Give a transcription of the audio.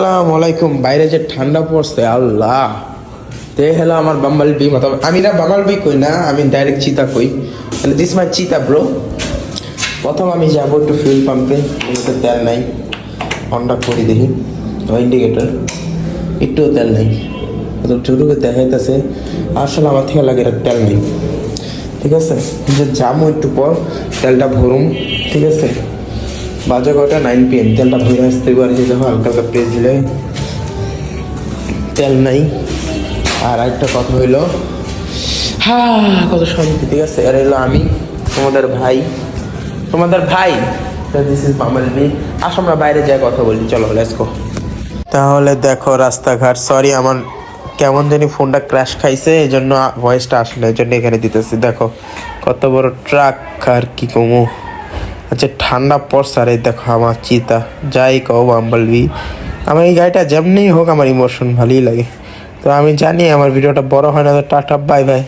আসসালামু আলাইকুম। বাইরে যে ঠান্ডা পড়ছে আল্লাহ, তে হলো আমার বাম্বাল বি মতো। আমি না বাম্বাল বি কই না, আমি ডাইরেক্ট চিতা কই। তাহলে দিস মাই চিতা ব্রো। প্রথম আমি যাবো একটু ফুয়েল পাম্পে, তেল নাই, অনটা করি দেখি ইন্ডিকেটর, একটুও তেল নাই। ছোটকে দেখাইতেছে আসলে আমার থেকে লাগে এটা তেল নেই। ঠিক আছে, যে যাবো একটু পর তেলটা ভরুম। ঠিক আছে, বাজে কটা 9 PM, তেলটা ভরে আসতে পারি। দেখো হালকা হালকা পেজ দিলে তেল নাই। আর একটা কথা হইলো, কত শান্তি। ঠিক আছে, আর হইলো আমি তোমাদের ভাই, দিস ইজ বামাল বি। আসো আমরা বাইরে যাই কথা বলি, চলো লেটস গো। তাহলে দেখো রাস্তাঘাট, সরি আমার কেমন জানি ফোনটা ক্র্যাশ খাইছে, এই জন্য ভয়েসটা আসলে এই জন্য এখানে দিতেছি। দেখো কত বড় ট্রাক, আর কি কমু। আচ্ছা ঠান্ডা পড়ছে, আর এই দেখো আমার চিতা, যাই কও বাম্বলবি। আমার এই গাড়িটা যেমনি হোক আমার ইমোশন ভালোই লাগে। তো আমি জানি আমার ভিডিওটা বড় হয় না, তো টাটা বাই বাই।